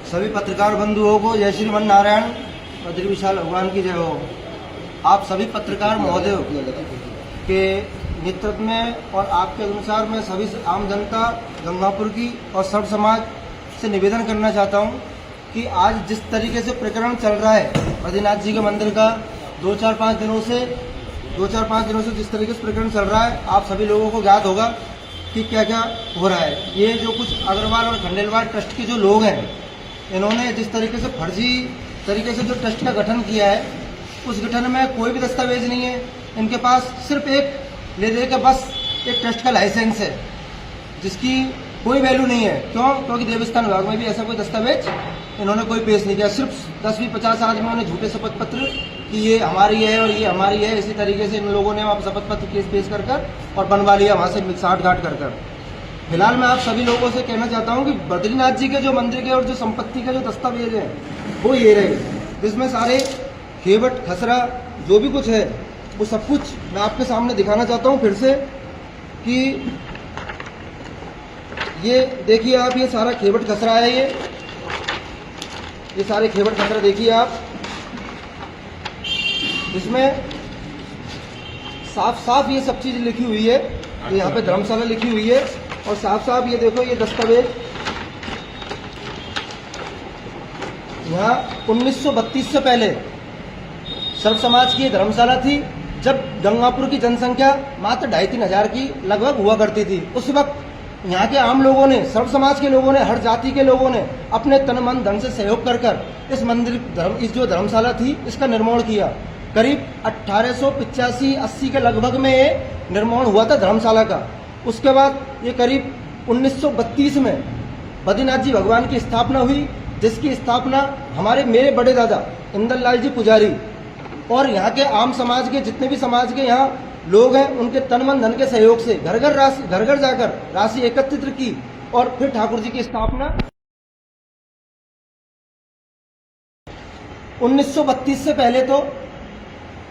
सभी पत्रकार बंधुओं को जय श्रीमन नारायण बद्री विशाल भगवान की जय हो। आप सभी पत्रकार महोदयों के नेतृत्व में और आपके अनुसार मैं सभी आम जनता गंगापुर की और सर्व समाज से निवेदन करना चाहता हूं कि आज जिस तरीके से प्रकरण चल रहा है बद्रीनाथ जी के मंदिर का 2-4-5 दिनों से जिस तरीके से प्रकरण चल रहा है, आप सभी लोगों को ज्ञात होगा कि क्या क्या हो रहा है। ये जो कुछ अग्रवाल और खंडेलवाल ट्रस्ट के जो लोग हैं, इन्होंने जिस तरीके से फर्जी तरीके से जो ट्रस्ट का गठन किया है, उस गठन में कोई भी दस्तावेज नहीं है। इनके पास सिर्फ एक ले दे के बस एक ट्रस्ट का लाइसेंस है, जिसकी कोई वैल्यू नहीं है। क्यों? क्योंकि देवस्थान विभाग में भी ऐसा कोई दस्तावेज इन्होंने कोई पेश नहीं किया। सिर्फ 10-50 आदमियों ने झूठे शपथ पत्र कि ये हमारी है और ये हमारी है, इसी तरीके से इन लोगों ने वहाँ शपथ पत्र केस पेश कर और बनवा लिया वहाँ से साठ-गांठ कर। फिलहाल मैं आप सभी लोगों से कहना चाहता हूँ कि बद्रीनाथ जी के जो मंदिर के और जो संपत्ति के जो दस्तावेज है वो ये रहे, जिसमें सारे खेवट खसरा जो भी कुछ है वो सब कुछ मैं आपके सामने दिखाना चाहता हूँ फिर से कि ये देखिए आप, ये सारा खेवट खसरा है। ये सारे खेवट खसरा देखिए आप, इसमें साफ साफ ये सब चीज लिखी हुई है। तो यहाँ पे धर्मशाला लिखी हुई है और साफ साफ ये देखो, ये दस्तावेज यहाँ 1932 से पहले सर्व समाज की धर्मशाला थी, जब गंगापुर की जनसंख्या मात्र 2,500-3 हजार की लगभग हुआ करती थी। उस वक्त यहाँ के आम लोगों ने, सर्व समाज के लोगों ने, हर जाति के लोगों ने अपने तन मन धन से सहयोग कर इस मंदिर इस जो धर्मशाला थी इसका निर्माण किया। करीब 1885-80 के लगभग में ये निर्माण हुआ था धर्मशाला का। उसके बाद ये करीब 1932 में बद्रीनाथ जी भगवान की स्थापना हुई, जिसकी स्थापना मेरे बड़े दादा इंदरलाल जी पुजारी और यहाँ के आम समाज के जितने भी समाज के यहाँ लोग हैं, उनके तन मन धन के सहयोग से घर घर जाकर राशि एकत्रित की और फिर ठाकुर जी की स्थापना 1932 से पहले तो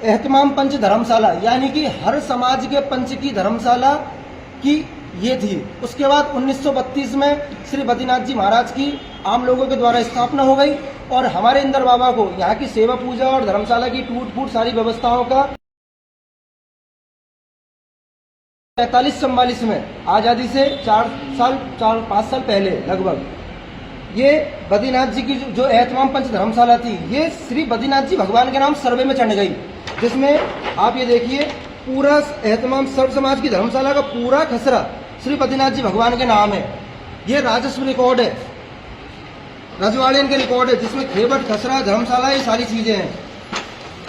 एहतमाम पंच धर्मशाला यानी कि हर समाज के पंच की धर्मशाला की ये थी। उसके बाद 1932 में श्री बद्रीनाथ जी महाराज की आम लोगों के द्वारा स्थापना हो गई और हमारे इंदर बाबा को यहाँ की सेवा पूजा और धर्मशाला की टूट फूट सारी व्यवस्थाओं का 43-44 में आजादी से 4-5 साल पहले लगभग ये बद्रीनाथ जी की जो एहतमाम पंच धर्मशाला थी, ये श्री बद्रीनाथ जी भगवान के नाम सर्वे में चढ़ गई, जिसमें आप ये देखिए पूरा एहतमाम सर्व समाज की धर्मशाला का पूरा खसरा श्री बद्रीनाथ जी भगवान के नाम है। ये राजस्व रिकॉर्ड है, रजवाड़ियन के रिकॉर्ड है, जिसमें खेवट खसरा धर्मशाला ये सारी चीजें हैं।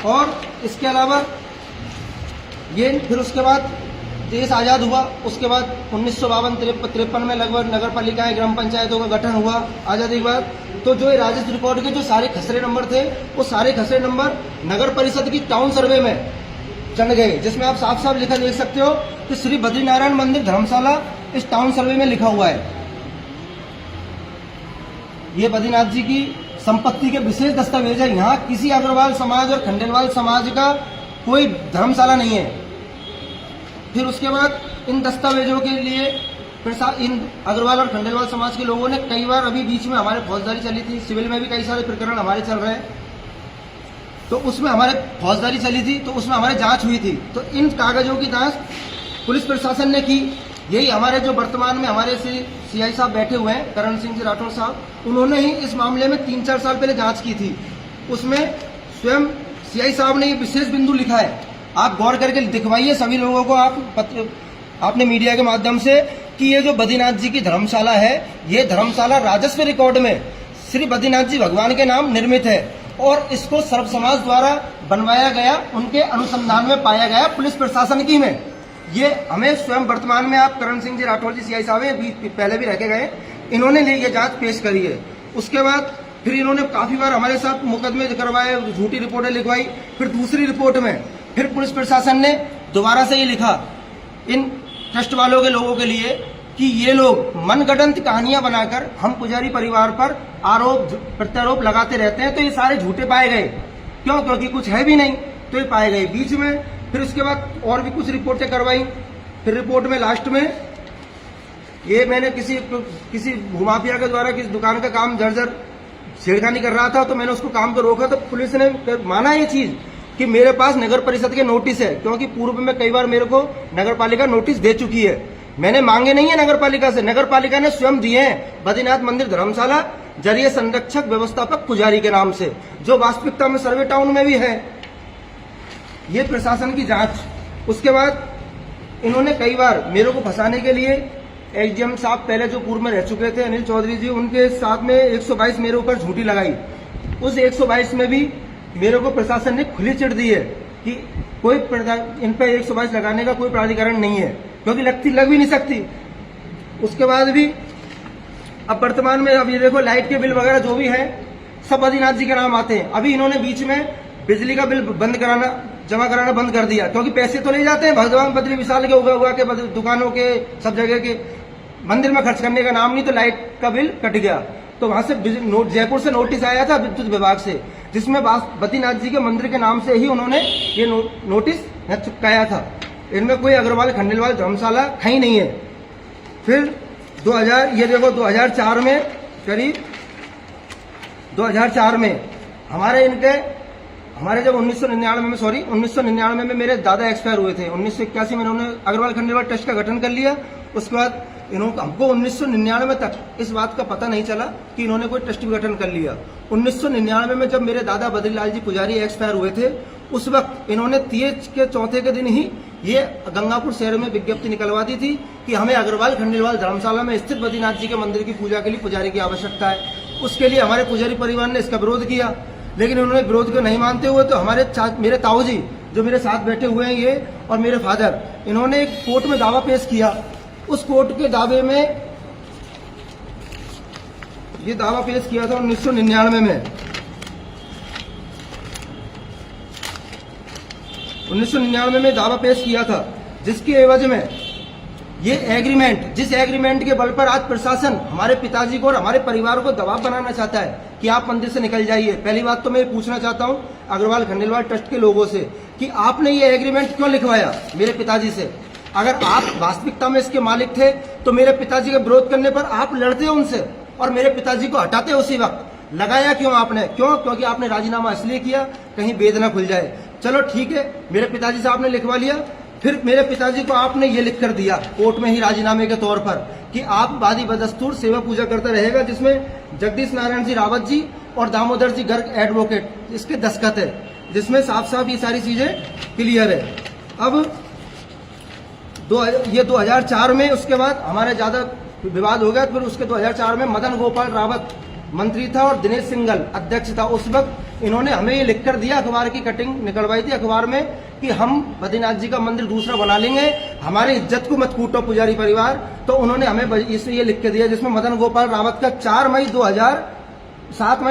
और इसके अलावा ये फिर उसके बाद देश आज़ाद हुआ, उसके बाद 1952-53 में लगभग नगर पालिकाएं ग्राम पंचायतों का गठन हुआ आज़ादी के बाद। तो जो ये राजस्व रिकॉर्ड के जो सारे खसरे नंबर थे, वो सारे खसरे नंबर नगर परिषद की टाउन सर्वे में चढ़ गए, जिसमें आप साफ साफ लिखा देख सकते हो कि श्री बद्रीनारायण मंदिर धर्मशाला इस टाउन सर्वे में लिखा हुआ है। ये बद्रीनाथ जी की संपत्ति के विशेष दस्तावेज है। यहाँ किसी अग्रवाल समाज और खंडेलवाल समाज का कोई धर्मशाला नहीं है। फिर उसके बाद इन दस्तावेजों के लिए फिर इन अग्रवाल और खंडेलवाल समाज के लोगों ने कई बार, अभी बीच में हमारे फौजदारी चली थी, सिविल में भी कई सारे प्रकरण हमारे चल रहे हैं, तो उसमें हमारे फौजदारी चली थी, तो उसमें हमारी जांच हुई थी। तो इन कागजों की जांच पुलिस प्रशासन ने की। यही हमारे जो वर्तमान में हमारे सीआई साहब बैठे हुए हैं, करण सिंह जी राठौर साहब, उन्होंने ही इस मामले में 3-4 साल पहले जांच की थी। उसमें स्वयं सीआई साहब ने ये विशेष बिंदु लिखा है, आप गौर करके दिखवाइए सभी लोगों को, आपने मीडिया के माध्यम से, कि ये जो बद्रीनाथ जी की धर्मशाला है, ये धर्मशाला राजस्व रिकॉर्ड में श्री बद्रीनाथ जी भगवान के नाम निर्मित है और इसको सर्व समाज द्वारा बनवाया गया, उनके अनुसंधान में पाया गया पुलिस प्रशासन की में। ये हमें स्वयं वर्तमान में आप करण सिंह जी राठौर जी सीआई साहब पहले भी रखे गए, इन्होंने ये जांच पेश करी है। उसके बाद फिर इन्होंने काफी बार हमारे साथ मुकदमे करवाए, झूठी रिपोर्टें लिखवाई। फिर दूसरी रिपोर्ट में फिर पुलिस प्रशासन ने दोबारा से ये लिखा इन ट्रस्ट वालों के लोगों के लिए कि ये लोग मनगढ़ंत कहानियां बनाकर हम पुजारी परिवार पर आरोप प्रत्यारोप लगाते रहते हैं, तो ये सारे झूठे पाए गए। क्यों? क्योंकि कुछ है भी नहीं, तो ये पाए गए बीच में। फिर उसके बाद और भी कुछ रिपोर्टें करवाई। फिर रिपोर्ट में लास्ट में ये मैंने किसी भूमाफिया के द्वारा किसी दुकान का काम जर्जर छेड़खानी कर रहा था, तो मैंने उसको काम पे रोका, तो पुलिस ने माना ये चीज कि मेरे पास नगर परिषद के नोटिस है, क्योंकि पूर्व में कई बार मेरे को नगर पालिका नोटिस दे चुकी है। मैंने मांगे नहीं है नगर पालिका से, नगर पालिका ने स्वयं दिए हैं बद्रीनाथ मंदिर धर्मशाला जरिए संरक्षक व्यवस्थापक पुजारी के नाम से, जो वास्तविकता में सर्वे टाउन में भी है। ये प्रशासन की जांच। उसके बाद इन्होंने कई बार मेरे को फंसाने के लिए, एसडीएम साहब पहले जो पूर्व में रह चुके थे अनिल चौधरी जी, उनके साथ में 122 मेरे ऊपर झूठी लगाई। उस 122 में भी मेरे को प्रशासन ने खुली चिट दी है कि कोई इन पे 122 लगाने का कोई प्राधिकरण नहीं है, क्योंकि लग भी नहीं सकती। उसके बाद भी अब वर्तमान में अब ये देखो लाइट के बिल वगैरह जो भी है सब बद्रीनाथ जी के नाम आते हैं। अभी इन्होंने बीच में बिजली का बिल जमा कराना बंद कर दिया, क्योंकि पैसे तो ले जाते हैं भगवान बद्री विशाल के उगा के दुकानों के सब जगह के, मंदिर में खर्च करने का नाम नहीं, तो लाइट का बिल कट गया। तो वहां से जयपुर से नोटिस आया था विद्युत विभाग से, जिसमें बद्रीनाथ जी के मंदिर के नाम से ही उन्होंने ये नोटिस चिपकाया था। इनमें कोई अग्रवाल खंडेलवाल धर्मशाला है ही नहीं है। फिर 2004 में करीब 2004 में हमारे जब 1999 में मेरे दादा एक्सपायर हुए थे। 1981 में इन्होंने अग्रवाल खंडेलवाल ट्रस्ट का गठन कर लिया। उसके बाद हमको 1999 तक इस बात का पता नहीं चला कि इन्होंने कोई ट्रस्ट भी गठन कर लिया। 1999 में जब मेरे दादा बद्रीलाल जी पुजारी एक्सपायर हुए थे, उस वक्त इन्होंने तीज के चौथे के दिन ही ये गंगापुर शहर में विज्ञप्ति निकलवा दी थी कि हमें अग्रवाल खंडेलवाल धर्मशाला में स्थित बद्रीनाथ जी के मंदिर की पूजा के लिए पुजारी की आवश्यकता है। उसके लिए हमारे पुजारी परिवार ने इसका विरोध किया, लेकिन उन्होंने विरोध को नहीं मानते हुए तो मेरे ताऊ जी जो मेरे साथ बैठे हुए हैं ये और मेरे फादर, इन्होंने एक कोर्ट में दावा पेश किया। उस कोर्ट के दावे में ये दावा पेश किया था 1999 में। 1999 में दावा पेश किया था, जिसके एवज में ये एग्रीमेंट, जिस एग्रीमेंट के बल पर आज प्रशासन हमारे पिताजी को और हमारे परिवार को दबाव बनाना चाहता है कि आप मंदिर से निकल जाइए। पहली बात तो मैं पूछना चाहता हूं अग्रवाल खंडेलवाल ट्रस्ट के लोगों से कि आपने ये एग्रीमेंट क्यों लिखवाया मेरे पिताजी से? अगर आप वास्तविकता में इसके मालिक थे तो मेरे पिताजी के विरोध करने पर आप लड़ते उनसे और मेरे पिताजी को हटाते उसी वक्त। लगाया क्यों आपने? क्योंकि आपने राजीनामा इसलिए किया कहीं वेद न खुल जाए। चलो ठीक है, मेरे पिताजी से आपने लिखवा लिया, फिर मेरे पिताजी को आपने ये लिख कर दिया कोर्ट में ही राजीनामे के तौर पर कि आप वादी बदस्तूर सेवा पूजा करता रहेगा, जिसमें जगदीश नारायण जी रावत जी और दामोदर जी गर्ग एडवोकेट इसके दस्तखत है, जिसमें साफ साफ ये सारी चीजें क्लियर है। अब ये 2004 में उसके बाद हमारे ज्यादा विवाद हो गया। फिर उसके 2004 में मदन गोपाल रावत मंत्री था और दिनेश सिंघल अध्यक्ष था। उस वक्त इन्होंने हमें ये लिखकर दिया, अखबार की कटिंग निकलवाई थी अखबार में कि हम बद्रीनाथ जी का मंदिर दूसरा बना लेंगे, हमारी इज्जत को मत कूटो पुजारी परिवार। तो उन्होंने हमें इसमें ये लिख के दिया, जिसमें मदन गोपाल रावत का 7 मई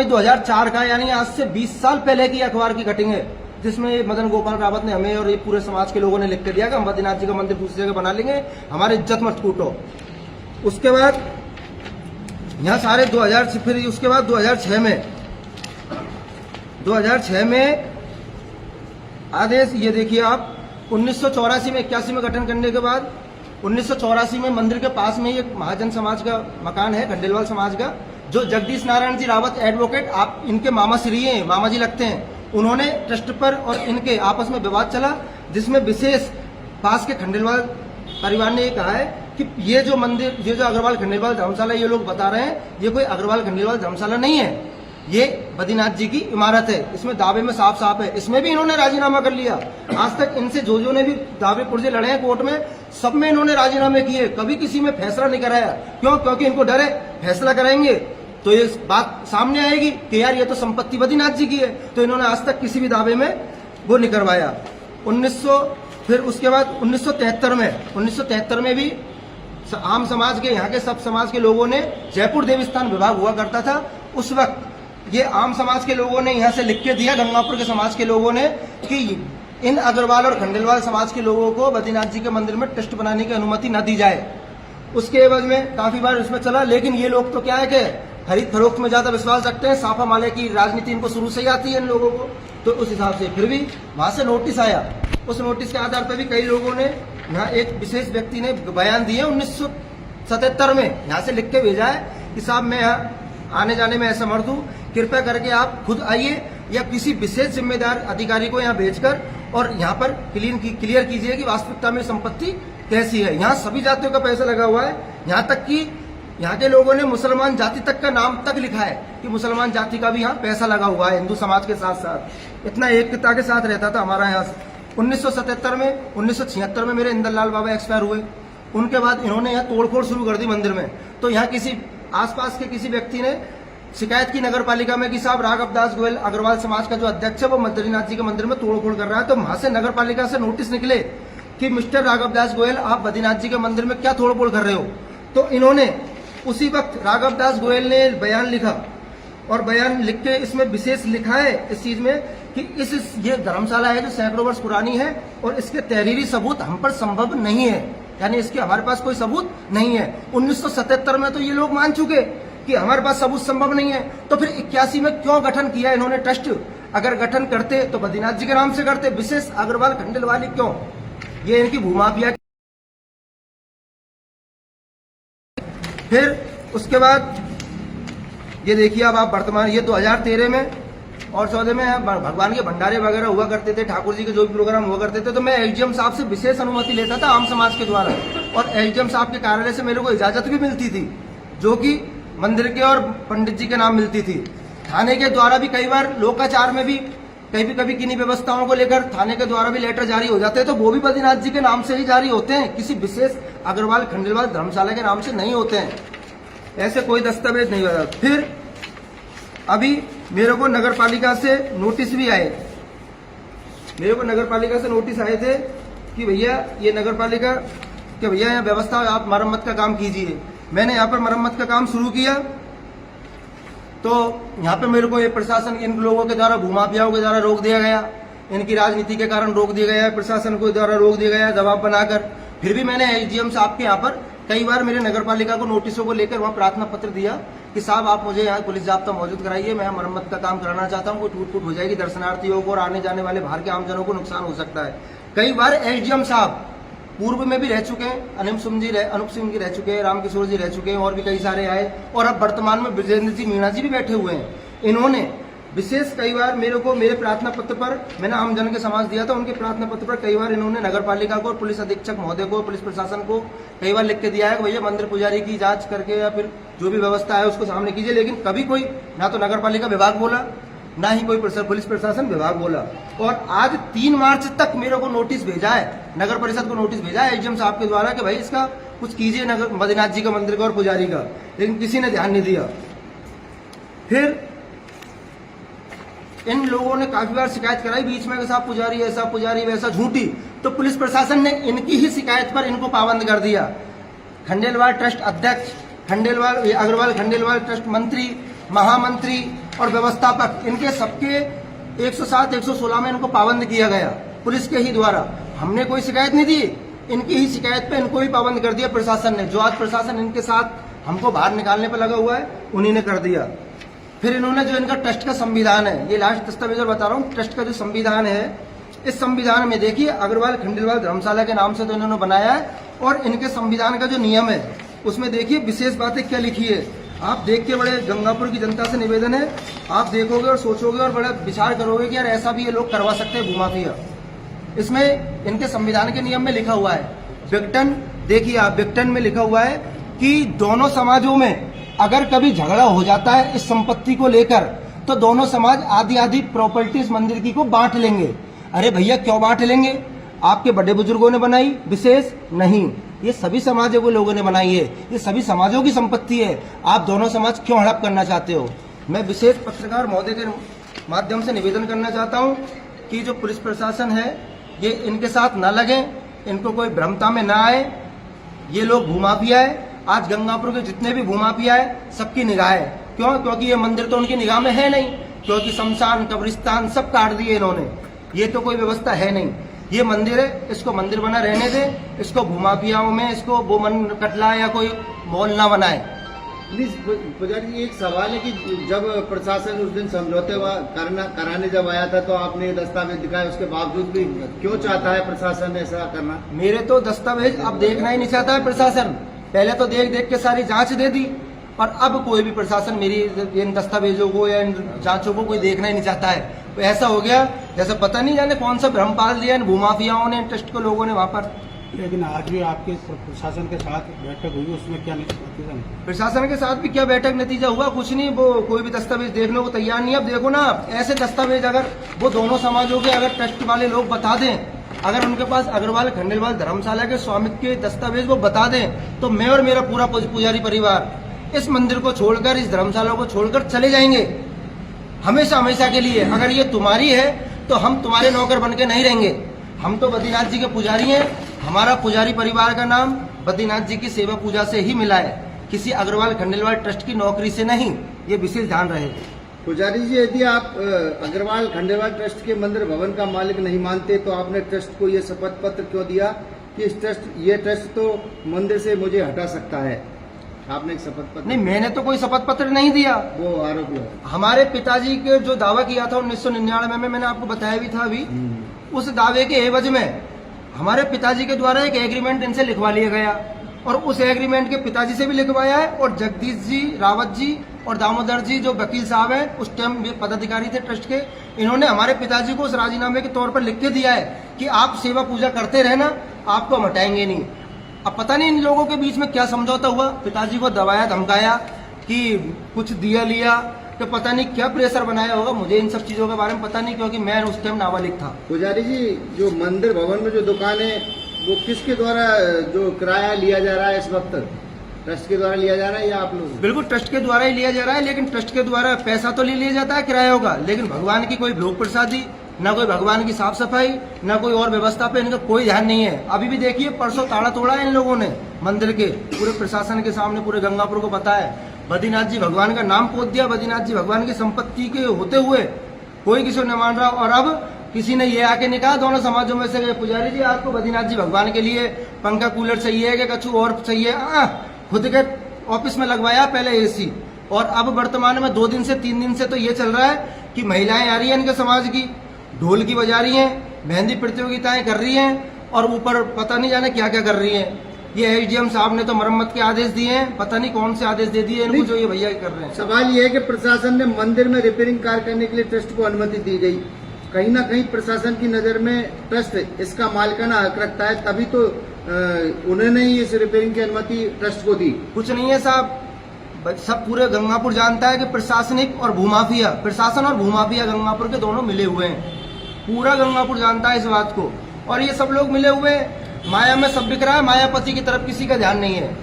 2004 का, यानी आज से 20 साल पहले की अखबार की कटिंग है, जिसमें मदन गोपाल रावत ने हमें और ये पूरे समाज के लोगों ने लिख के दिया कि हम बद्रीनाथ जी का मंदिर दूसरी जगह बना लेंगे, हमारी इज्जत मत कूटो। उसके बाद यहाँ सारे 2000, फिर उसके बाद 2006 में आदेश, ये देखिए आप 1984 में 81 में गठन करने के बाद 1984 में मंदिर के पास में एक महाजन समाज का मकान है, खंडेलवाल समाज का, जो जगदीश नारायण जी रावत एडवोकेट, आप इनके मामा श्री हैं, मामा जी लगते हैं, उन्होंने ट्रस्ट पर और इनके आपस में विवाद चला, जिसमें विशेष पास के खंडेलवाल परिवार ने ये कहा है कि ये जो मंदिर, ये जो अग्रवाल खंडेलवाल धर्मशाला ये लोग बता रहे हैं, ये कोई अग्रवाल खंडेलवाल धर्मशाला नहीं है, ये बद्रीनाथ जी की इमारत है। इसमें दावे में साफ साफ है। इसमें भी इन्होंने राजीनामा कर लिया। आज तक इनसे जो ने भी दावे पुर्जे लड़े हैं कोर्ट में, सब में इन्होंने राजीनामे किए, कभी किसी में फैसला नहीं कराया। क्यों? क्योंकि इनको डर है फैसला कराएंगे तो ये बात सामने आएगी कि यार ये तो संपत्ति बद्रीनाथ जी की है। तो इन्होंने आज तक किसी भी दावे में वो नहीं करवाया। फिर उसके बाद 1973 में भी आम समाज के, यहाँ के सब समाज के लोगों ने, जयपुर देवस्थान विभाग हुआ करता था उस वक्त, ये आम समाज के लोगों ने यहाँ से लिख के दिया, गंगापुर के समाज के लोगों ने, कि इन अग्रवाल और खंडेलवाल समाज के लोगों को बद्रीनाथ जी के मंदिर में ट्रस्ट बनाने की अनुमति न दी जाए। उसके एवज में काफी बार इसमें चला, लेकिन ये लोग तो क्या है कि खरीद फरोख्त में ज्यादा विश्वास रखते हैं, साफा माले की राजनीति इनको शुरू से ही आती है इन लोगों को। तो उस हिसाब से फिर भी वहां से नोटिस आया, उस नोटिस के आधार पर भी कई लोगों ने, यहाँ एक विशेष व्यक्ति ने बयान दिए 1977 में, यहाँ से लिख के भेजा है कि साहब मैं यहाँ आने जाने में असमर्थ हूँ, कृपया करके आप खुद आइए या किसी विशेष जिम्मेदार अधिकारी को यहाँ भेजकर और यहाँ पर क्लियर कीजिए कि वास्तविकता में संपत्ति कैसी है। यहाँ सभी जातियों का पैसा लगा हुआ है, यहाँ तक कि यहाँ के लोगों ने मुसलमान जाति तक का नाम तक लिखा है कि मुसलमान जाति का भी यहाँ पैसा लगा हुआ है हिंदू समाज के साथ साथ। इतना एकता के साथ रहता था हमारा यहाँ। 1977 में 1976 में मेरे इंदरलाल बाबा एक्सपायर हुए, उनके बाद इन्होंने यहाँ तोड़फोड़ शुरू कर दी मंदिर में। तो यहाँ किसी आसपास के किसी व्यक्ति ने शिकायत की नगर पालिका में कि साहब राघव दास गोयल अग्रवाल समाज का जो अध्यक्ष है वो बद्रीनाथ जी के मंदिर में तोड़फोड़ कर रहा है। तो वहां से नगर पालिका से नोटिस निकले कि मिस्टर राघव दास गोयल आप बद्रीनाथ जी के मंदिर में क्या तोड़फोड़ कर रहे हो। तो इन्होंने उसी वक्त राघव दास गोयल ने बयान लिखा और बयान लिख के इसमें विशेष लिखा है इस चीज में कि ये धर्मशाला है जो सैकड़ों वर्ष पुरानी है और इसके तहरीरी सबूत हम पर संभव नहीं है, यानी इसके हमारे पास कोई सबूत नहीं है। 1977 में तो ये लोग मान चुके कि हमारे पास सबूत संभव नहीं है, तो फिर 81 में क्यों गठन किया इन्होंने ट्रस्ट? अगर गठन करते तो बद्रीनाथ जी के नाम से करते, विशेष अग्रवाल खंडेलवाली क्यों? ये इनकी भूमाफिया। फिर उसके बाद ये देखिए अब आप वर्तमान ये 2013 में और 14 में भगवान के भंडारे वगैरह हुआ करते थे, ठाकुर जी के जो भी प्रोग्राम हुआ करते थे, तो मैं एसडीएम साहब से विशेष अनुमति लेता था आम समाज के द्वारा और एसडीएम साहब के कार्यालय से मेरे को इजाजत भी मिलती थी जो कि मंदिर के और पंडित जी के नाम मिलती थी। थाने के द्वारा भी कई बार लोकाचार में भी कभी किन्हीं व्यवस्थाओं को लेकर थाने के द्वारा भी लेटर जारी हो जाते हैं, तो वो भी बद्रीनाथ जी के नाम से ही जारी होते हैं, किसी विशेष अग्रवाल खंडेलवाल धर्मशाला के नाम से नहीं होते हैं। ऐसे कोई दस्तावेज नहीं होता। फिर अभी मेरे को नगर पालिका से नोटिस भी आए, मेरे को नगर पालिका से नोटिस आए थे कि भैया ये नगर पालिका कि भैया यहाँ व्यवस्था आप मरम्मत का काम कीजिए। मैंने यहाँ पर मरम्मत का काम शुरू किया तो यहाँ पे मेरे को ये प्रशासन इन लोगों के द्वारा भूमाफियाओं के द्वारा रोक दिया गया, इनकी राजनीति के कारण रोक दिया गया, प्रशासन को द्वारा रोक दिया गया दबाव बनाकर। फिर भी मैंने एसडीएम साहब के यहाँ पर कई बार मेरे नगर पालिका को नोटिसों को लेकर वहाँ प्रार्थना पत्र दिया कि साहब आप मुझे यहाँ पुलिस जाब्ता मौजूद कराइए, मैं मरम्मत का काम कराना चाहता हूँ, कोई टूट फूट हो जाएगी दर्शनार्थियों को और आने जाने वाले बाहर के आमजनों को नुकसान हो सकता है। कई बार एसडीएम साहब पूर्व में भी रह चुके हैं, अनूप सिंह जी रह चुके हैं, रामकिशोर जी रह चुके हैं और भी कई सारे आए और अब वर्तमान में ब्रजेंद्र जी मीणा जी भी बैठे हुए हैं। इन्होंने विशेष कई बार मेरे को मेरे प्रार्थना पत्र पर मैंने आमजन के समाज दिया था, उनके प्रार्थना पत्र पर कई बार इन्होंने नगर पालिका को और पुलिस अधीक्षक महोदय को पुलिस प्रशासन को कई बार लिख के दिया है कि भैया मंदिर पुजारी की जांच करके या फिर जो भी व्यवस्था है उसको सामने कीजिए, लेकिन कभी कोई ना तो नगर पालिका विभाग बोला ना ही कोई पुलिस प्रशासन विभाग बोला। और आज 3 मार्च तक मेरे को नोटिस भेजा है, नगर परिषद को नोटिस भेजा है एसडीएम साहब के द्वारा कि भाई इसका कुछ कीजिए नगर बद्रीनाथ जी का मंदिर का और पुजारी का, लेकिन किसी ने ध्यान नहीं दिया। फिर इन लोगों ने काफी बार शिकायत कराई बीच में कि साहब पुजारी ऐसा पुजारी वैसा, झूठी, तो पुलिस प्रशासन ने इनकी ही शिकायत पर इनको पाबंद कर दिया। खंडेलवाल ट्रस्ट अध्यक्ष, अग्रवाल खंडेलवाल ट्रस्ट मंत्री, महामंत्री और व्यवस्थापक, इनके सबके 107 116 में इनको पाबंद किया गया पुलिस के ही द्वारा। हमने कोई शिकायत नहीं दी, इनकी ही शिकायत पे इनको ही पाबंद कर दिया प्रशासन ने। जो आज प्रशासन इनके साथ हमको बाहर निकालने पर लगा हुआ है उन्हीं ने कर दिया। फिर इन्होंने जो इनका ट्रस्ट का संविधान है, ये लास्ट दस्तावेज बता रहा हूँ, ट्रस्ट का जो संविधान है, इस संविधान में देखिए अग्रवाल खंडेलवाल धर्मशाला के नाम से तो इन्होंने बनाया है और इनके संविधान का जो नियम है उसमें देखिए विशेष बातें क्या लिखी है। आप देख के बड़े गंगापुर की जनता से निवेदन है, आप देखोगे और सोचोगे और बड़ा विचार करोगे कि यार ऐसा भी ये लोग करवा सकते हैं भूमाफिया। इसमें इनके संविधान के नियम में लिखा हुआ है, विघटन, देखिए आप विघटन में लिखा हुआ है कि दोनों समाजों में अगर कभी झगड़ा हो जाता है इस संपत्ति को लेकर तो दोनों समाज आधी आधी प्रॉपर्टीज मंदिर की को बांट लेंगे। अरे भैया क्यों बांट लेंगे? आपके बड़े बुजुर्गों ने बनाई विशेष नहीं, ये सभी समाजों के लोगों ने बनाई है, ये सभी समाजों की संपत्ति है। आप दोनों समाज क्यों हड़प करना चाहते हो? मैं विशेष पत्रकार महोदय के माध्यम से निवेदन करना चाहता हूं कि जो पुलिस प्रशासन है ये इनके साथ न लगे, इनको कोई भ्रमता में ना आए। ये लोग भूमाफिया है। आज गंगापुर के जितने भी भूमाफिया है सबकी निगाह है। क्यों? क्योंकि ये मंदिर तो उनकी निगाह में है नहीं, क्योंकि शमशान कब्रिस्तान सब काट दिए इन्होंने, ये तो कोई व्यवस्था है नहीं। ये मंदिर है, इसको मंदिर बना रहने दे, इसको भूमाफियाओं में इसको वो मन कटला या कोई मॉल ना बनाए। प्लीज पुजारी जी, एक सवाल है कि जब प्रशासन उस दिन समझौते कराने जब आया था तो आपने दस्तावेज दिखाया, उसके बावजूद भी क्यों चाहता है प्रशासन ऐसा करना? मेरे तो दस्तावेज अब देखना ही नहीं चाहता है प्रशासन। पहले तो देख देख के सारी जांच दे दी और अब कोई भी प्रशासन मेरी इन दस्तावेजों को या इन जांचों को कोई देखना ही नहीं चाहता है। तो ऐसा हो गया जैसे पता नहीं जाने कौन सा भ्रम पाल दिया इन भूमाफियाओं ने, ट्रस्ट के लोगों ने वहां पर। लेकिन आज भी आपके प्रशासन के साथ बैठक हुई, उसमें क्या नतीजा निकला? प्रशासन के साथ भी क्या बैठक नतीजा हुआ? कुछ नहीं, वो कोई भी दस्तावेज देखने को तैयार नहीं। अब देखो ना, ऐसे दस्तावेज अगर वो दोनों समाजों के अगर ट्रस्ट वाले लोग बता दें, अगर उनके पास अग्रवाल खंडेलवाल धर्मशाला के स्वामित्व के दस्तावेज वो बता दें, तो मैं और मेरा पूरा पुजारी परिवार इस मंदिर को छोड़कर, इस धर्मशाला को छोड़कर चले जाएंगे हमेशा हमेशा के लिए। अगर ये तुम्हारी है तो हम तुम्हारे नौकर बन के नहीं रहेंगे। हम तो बद्रीनाथ जी के पुजारी हैं। हमारा पुजारी परिवार का नाम बद्रीनाथ जी की सेवा पूजा से ही मिला है, किसी अग्रवाल खंडेलवाल ट्रस्ट की नौकरी से नहीं। ये विशेष ध्यान रहे। पुजारी जी, यदि आप अग्रवाल खंडेलवाल ट्रस्ट के मंदिर भवन का मालिक नहीं मानते तो आपने ट्रस्ट को ये शपथ पत्र क्यों दिया कि ये ट्रस्ट तो मंदिर से मुझे हटा सकता है? आपने एक शपथ पत्र? नहीं, मैंने तो कोई शपथ पत्र नहीं दिया। वो आरोप लगा। हमारे पिताजी के जो दावा किया था 1999 में, मैंने आपको बताया भी था अभी, उस दावे के एवज में हमारे पिताजी के द्वारा एक एग्रीमेंट इनसे लिखवा लिया गया और उस एग्रीमेंट के पिताजी से भी लिखवाया है। और जगदीश जी, रावत जी और दामोदर जी जो वकील साहब हैं, उस टाइम पदाधिकारी थे ट्रस्ट के, इन्होंने हमारे पिताजी को उस राजीनामे के तौर पर लिख के दिया है कि आप सेवा पूजा करते रहना, आपको हम हटाएंगे नहीं। अब पता नहीं इन लोगों के बीच में क्या समझौता हुआ, पिताजी को दबाया धमकाया कि कुछ दिया लिया, तो पता नहीं क्या प्रेशर बनाया होगा। मुझे इन सब चीजों के बारे में पता नहीं, क्योंकि मैं उस टाइम नाबालिग था। पुजारी जी, जो मंदिर भवन में जो दुकान है वो किसके द्वारा जो किराया लिया जा रहा है इस वक्त? ट्रस्ट के द्वारा लिया जा रहा है या आप लोग? बिल्कुल ट्रस्ट के द्वारा ही लिया जा रहा है, लेकिन ट्रस्ट के द्वारा पैसा तो ले लिया जाता है किरायों का, लेकिन भगवान की कोई भोग प्रसादी, न कोई भगवान की साफ सफाई, न कोई और व्यवस्था पे इनका कोई ध्यान नहीं है। अभी भी देखिए, परसों ताला तोड़ा है इन लोगों ने मंदिर के, पूरे प्रशासन के सामने, पूरे गंगापुर को पता है। बद्रीनाथ जी भगवान का नाम पोत दिया, बद्रीनाथ जी भगवान की संपत्ति के होते हुए कोई किसी को न मान रहा। और अब किसी ने ये आके निकाला दोनों समाजों में से, पुजारी जी आपको बद्रीनाथ जी भगवान के लिए पंखा कूलर चाहिए कि कछु और चाहिए? खुद के ऑफिस में लगवाया पहले एसी, और अब वर्तमान में 2 दिन से 3 दिन से तो ये चल रहा है कि महिलाएं आ रही हैं इनके समाज की, ढोल की बजा रही हैं, मेहंदी प्रतियोगिताएं कर रही हैं, और ऊपर पता नहीं जाने क्या क्या कर रही हैं। ये एसडीएम साहब ने तो मरम्मत के आदेश दिए हैं, पता नहीं कौन से आदेश दे दिए इनको जो ये भैया कर रहे हैं। सवाल ये है कि प्रशासन ने मंदिर में रिपेयरिंग कार्य करने के लिए ट्रस्ट को अनुमति दी गई, कहीं ना कहीं प्रशासन की नजर में ट्रस्ट इसका मालिकाना हक रखता है, तभी तो उन्होंने ही इस रिपेयरिंग की अनुमति ट्रस्ट को दी। कुछ नहीं है साहब, सब पूरे गंगापुर जानता है कि प्रशासनिक और भूमाफिया, प्रशासन और भूमाफिया गंगापुर के दोनों मिले हुए हैं। पूरा गंगापुर जानता है इस बात को, और ये सब लोग मिले हुए हैं। माया में सब बिक रहा है, मायापति की तरफ किसी का ध्यान नहीं है।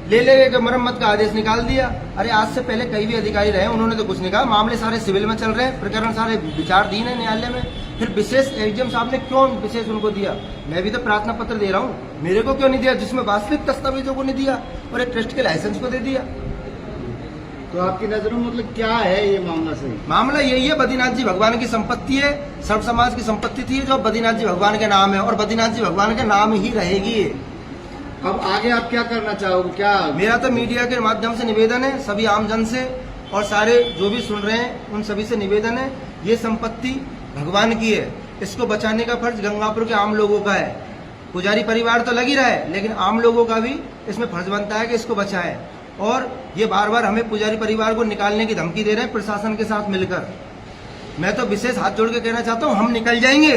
ले मरम्मत का आदेश निकाल दिया। अरे आज से पहले कई भी अधिकारी रहे, उन्होंने तो कुछ नहीं कहा। मामले सारे सिविल में चल रहे हैं, प्रकरण सारे विचाराधीन है न्यायालय में। फिर विशेष एसडीएम साहब ने क्यों विशेष उनको दिया? मैं भी तो प्रार्थना पत्र दे रहा हूँ, मेरे को क्यों नहीं दिया? जिसमें वास्तविक दस्तावेजों को नहीं दिया और एक ट्रस्ट के लाइसेंस को दे दिया। तो आपकी नजरों में मतलब क्या है ये मामला? सही मामला यही है, बद्रीनाथ जी भगवान की संपत्ति है, सर्व समाज की संपत्ति थी जो बद्रीनाथ जी भगवान के नाम है, और बद्रीनाथ जी भगवान के नाम ही रहेगी। अब आगे आप क्या करना चाहोगे? क्या मेरा तो मीडिया के माध्यम से निवेदन है, सभी आमजन से और सारे जो भी सुन रहे हैं उन सभी से निवेदन है, ये संपत्ति भगवान की है, इसको बचाने का फर्ज गंगापुर के आम लोगों का है। पुजारी परिवार तो लग ही रहा है, लेकिन आम लोगों का भी इसमें फर्ज बनता है कि इसको बचाएं। और ये बार बार हमें पुजारी परिवार को निकालने की धमकी दे रहे हैं प्रशासन के साथ मिलकर। मैं तो विशेष हाथ जोड़ के कहना चाहता हूँ, हम निकल जाएंगे,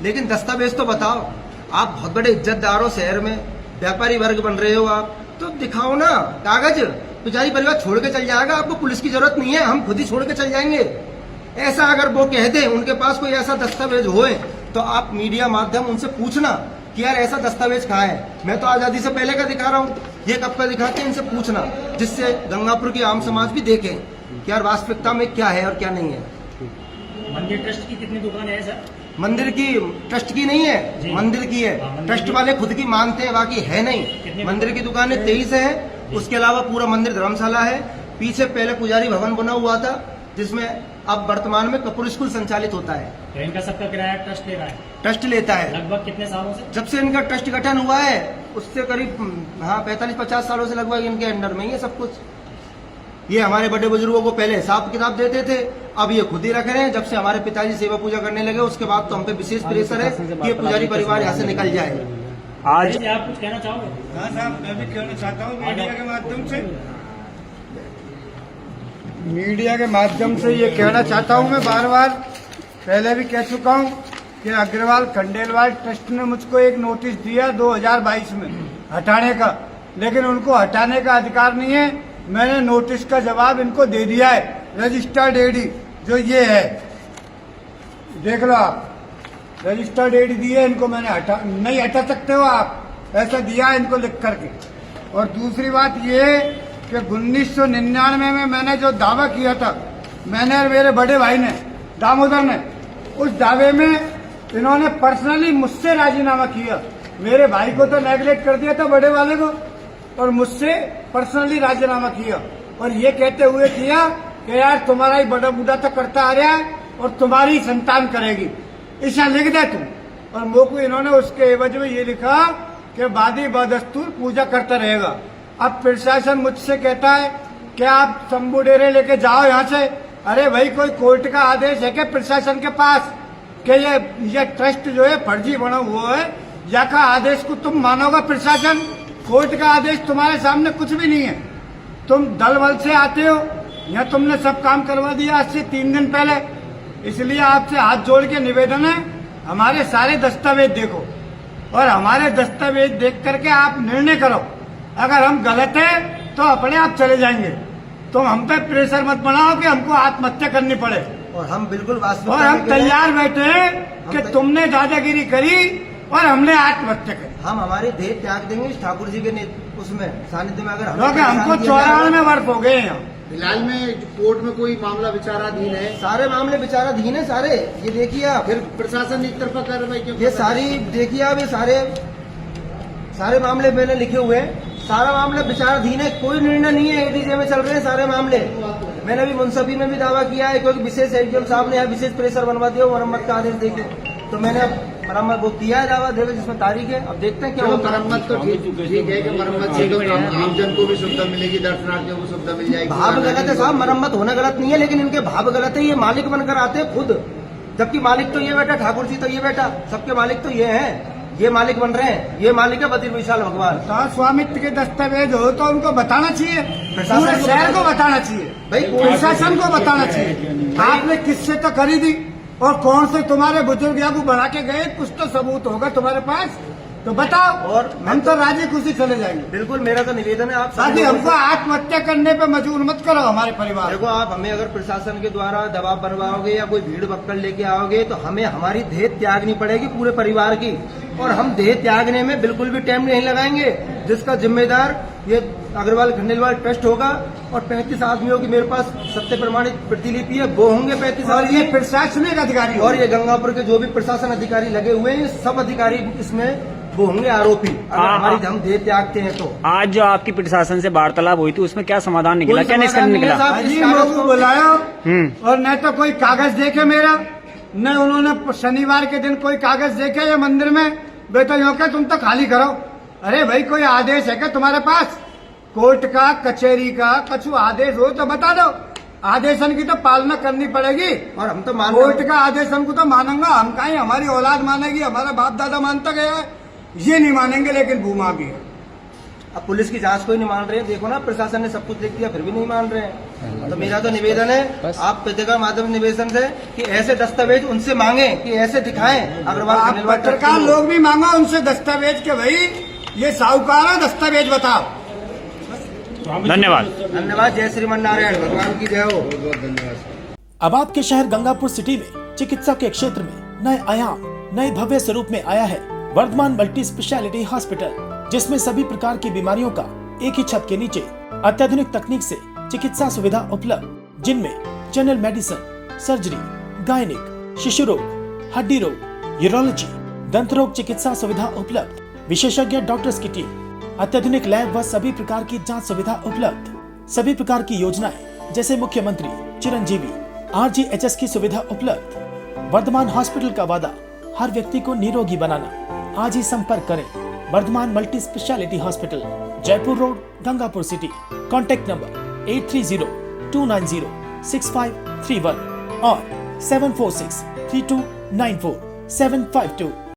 लेकिन दस्तावेज तो बताओ। आप बहुत बड़े इज्जतदार हो, शहर में व्यापारी वर्ग बन रहे हो आप, तो दिखाओ ना कागज। पुजारी परिवार छोड़ के चल जाएगा, आपको पुलिस की जरूरत नहीं है, हम खुद ही छोड़ के चल जाएंगे। ऐसा अगर वो कह दे, उनके पास कोई ऐसा दस्तावेज होए, तो आप मीडिया माध्यम उनसे पूछना कि यार ऐसा दस्तावेज कहाँ है। मैं तो आजादी से पहले का दिखा रहा हूँ, ये कब का दिखाते हैं, इनसे पूछना, जिससे गंगापुर की आम समाज भी देखें कि यार वास्तविकता में क्या है और क्या नहीं है। मंदिर ट्रस्ट की कितनी दुकानें हैं सर? मंदिर की, ट्रस्ट की नहीं है, मंदिर की है। ट्रस्ट वाले खुद की मानते हैं, बाकी है नहीं। मंदिर की दुकानें 23 है, उसके अलावा पूरा मंदिर धर्मशाला है। पीछे पहले पुजारी भवन बना हुआ था, जिसमें अब वर्तमान में कपूर स्कूल संचालित होता है। तो इनका सबका किराया ट्रस्ट ले रहा है? ट्रस्ट लेता है। लगभग कितने सालों से? जब से इनका ट्रस्ट गठन हुआ है उससे करीब 45-50 सालों से लगभग इनके अंडर में ही है सब कुछ। ये हमारे बड़े बुजुर्गों को पहले हिसाब किताब देते थे, अब ये खुद ही रख रहे हैं। जब से हमारे पिताजी सेवा पूजा करने लगे उसके बाद तो हम पे विशेष प्रेशर है कि ये पुजारी परिवार यहाँ से निकल जाए। आज आप कुछ कहना चाहोगे? हाँ साहब, मैं भी कहना चाहता हूँ मीडिया के माध्यम से मीडिया के माध्यम से ये कहना चाहता हूँ, मैं बार बार पहले भी कह चुका हूँ कि अग्रवाल खंडेलवाल ट्रस्ट ने मुझको एक नोटिस दिया 2022 में हटाने का, लेकिन उनको हटाने का अधिकार नहीं है। मैंने नोटिस का जवाब इनको दे दिया है, रजिस्टर्ड एडी जो ये है, देख लो आप, रजिस्टर्ड एडी दी है इनको, मैंने नहीं हटा सकते हो आप, ऐसा दिया है इनको लिख करके। और दूसरी बात ये कि 1999 में मैंने जो दावा किया था, मैंने और मेरे बड़े भाई ने, दामोदर ने, उस दावे में इन्होंने पर्सनली मुझसे राजीनामा किया। मेरे भाई को तो नेगलेक्ट कर दिया था, बड़े वाले को, और मुझसे पर्सनली राजीनामा किया, और ये कहते हुए किया कि यार तुम्हारा ही बड़ा बूढ़ा तो करता आ रहा है और तुम्हारी संतान करेगी, ऐसा लिख दे तुम। और मोको इन्होंने उसके एवज में ये लिखा कि वादी बदस्तूर पूजा करता रहेगा। अब प्रशासन मुझसे कहता है कि आप शंभू डेरे लेके जाओ यहाँ से। अरे भाई, कोई कोर्ट का आदेश है क्या प्रशासन के पास कि ये ट्रस्ट जो है फर्जी बना हुआ है, या का आदेश को तुम मानोगा? प्रशासन, कोर्ट का आदेश तुम्हारे सामने कुछ भी नहीं है। तुम दल बल से आते हो, यहाँ तुमने सब काम करवा दिया आज से 3 दिन पहले। इसलिए आपसे हाथ जोड़ के निवेदन है, हमारे सारे दस्तावेज देखो और हमारे दस्तावेज देख करके आप निर्णय करो। अगर हम गलत है तो अपने आप चले जाएंगे। तुम हम पे प्रेशर मत बनाओ कि हमको आत्महत्या करनी पड़े। और हम बिल्कुल वास्तविक, और हम तैयार बैठे हैं कि तुमने दादागिरी करी और हमने आत्महत्या करी। हम हमारे देह त्याग देंगे इस ठाकुर जी के उसमें सानिध्य में। अगर क्योंकि हमको 94 वर्ष हो गए यहाँ। फिलहाल में कोर्ट में कोई मामला विचाराधीन है? सारे मामले विचाराधीन है सारे, ये देखिए आप। फिर प्रशासन एक तरफा कार्रवाई क्यों? ये सारी देखिए आप, ये सारे मामले मैंने लिखे हुए हैं, सारा मामला विचाराधीन है, कोई निर्णय नहीं है। एडीजे में चल रहे हैं सारे मामले। मैंने अभी मुंसफी में भी दावा किया है, क्योंकि विशेष एडीएम साहब ने यहाँ विशेष प्रेशर बनवा दिया मरम्मत का आदेश देके, तो मैंने अब मरम्मत वो किया है दावा देकर, जिसमें तारीख है। अब देखते हैं क्या होता है। मरम्मत तो ठीक है कि मरम्मत से तो आमजन को भी सुविधा मिलेगी, दर्शनार्थियों को सुविधा मिल जाएगी। भाव गलत है साहब, मरम्मत होना गलत नहीं है, लेकिन इनके भाव गलत है। ये मालिक बनकर आते हैं खुद, जबकि मालिक तो ये बेटा ठाकुर जी, तो ये बेटा सबके मालिक तो ये हैं, ये मालिक बन रहे हैं। ये मालिक है बद्री विशाल भगवान। स्वामित्व के दस्तावेज हो तो उनको बताना चाहिए, पूरे शहर को बताना चाहिए, भाई प्रशासन को बताना चाहिए। आपने किससे तो खरीदी और कौन से तुम्हारे बुजुर्ग या को बढ़ा के गए, कुछ तो सबूत होगा तुम्हारे पास, तो बताओ। और हम तो राजी खुशी चले जाएंगे। बिल्कुल, मेरा तो निवेदन है आप साथ ही हमको आत्महत्या करने पे मजबूर मत करो हमारे परिवार। देखो, आप हमें अगर प्रशासन के द्वारा दबाव बनवाओगे या कोई भीड़ बक्कड़ लेके आओगे तो हमें हमारी देह त्यागनी पड़ेगी पूरे परिवार की, और हम देह त्यागने में बिल्कुल भी टाइम नहीं लगाएंगे। जिसका जिम्मेदार ये अग्रवाल खंडेलवाल ट्रस्ट होगा, और 35 आदमियों की मेरे पास सत्य प्रमाणित प्रतिलिपि है, वो होंगे 35 और ये प्रशासनिक अधिकारी, और ये गंगापुर के जो भी प्रशासन अधिकारी लगे हुए हैं, सब अधिकारी इसमें वो होंगे आरोपी, अगर हमारी हम देह त्यागते हैं तो। आज जो आपकी प्रशासन से वार्तालाप हुई थी उसमें क्या समाधान निकला, क्या निष्कर्ष निकला? को बुलाया और न तो कोई कागज देखे मेरा, न उन्होंने शनिवार के दिन कोई कागज देखे या मंदिर में, बेटा यो क्या तुम तो खाली करो। अरे भाई, कोई आदेश है क्या तुम्हारे पास, कोर्ट का, कचहरी का, कुछ आदेश हो तो बता दो। आदेशन की तो पालना करनी पड़ेगी, और हम तो कोर्ट का आदेशन को तो मानेंगे हम, कहीं हमारी औलाद मानेगी, हमारा बाप दादा मानता गया है, ये नहीं मानेंगे, लेकिन भूमा भी है। अब पुलिस की जांच कोई नहीं मान रहे हैं, देखो ना, प्रशासन ने सब कुछ देख दिया फिर भी नहीं मान रहे हैं। तो मेरा तो निवेदन है आप पत्रकार माध्यम निवेदन से कि ऐसे दस्तावेज उनसे मांगे कि ऐसे दिखाएं। अग्रवाल पत्रकार लोग भी मांगो उनसे दस्तावेज के, भाई ये साहूकार है, दस्तावेज बताओ। धन्यवाद। जय श्रीमन नारायण, भगवान की जय हो। बहुत बहुत धन्यवाद। अब आपके शहर गंगापुर सिटी में चिकित्सा के क्षेत्र में नए आयाम, नए भव्य स्वरूप में आया है वर्धमान मल्टी स्पेशलिटी हॉस्पिटल, जिसमें सभी प्रकार की बीमारियों का एक ही छत के नीचे अत्याधुनिक तकनीक से चिकित्सा सुविधा उपलब्ध, जिनमें जनरल मेडिसिन, सर्जरी, गायनिक, शिशु रोग, हड्डी रोग, यूरोलॉजी, दंत रोग चिकित्सा सुविधा उपलब्ध, विशेषज्ञ डॉक्टर्स की टीम, अत्याधुनिक लैब व सभी प्रकार की जांच सुविधा उपलब्ध, सभी प्रकार की योजनाएं जैसे मुख्यमंत्री चिरंजीवी RGHS की सुविधा उपलब्ध। वर्धमान हॉस्पिटल का वादा हर व्यक्ति को निरोगी बनाना। आज ही संपर्क करें Vardhman multi speciality hospital, Jaipur road, Gangapur city. Contact number 8302906531 और 7463294752।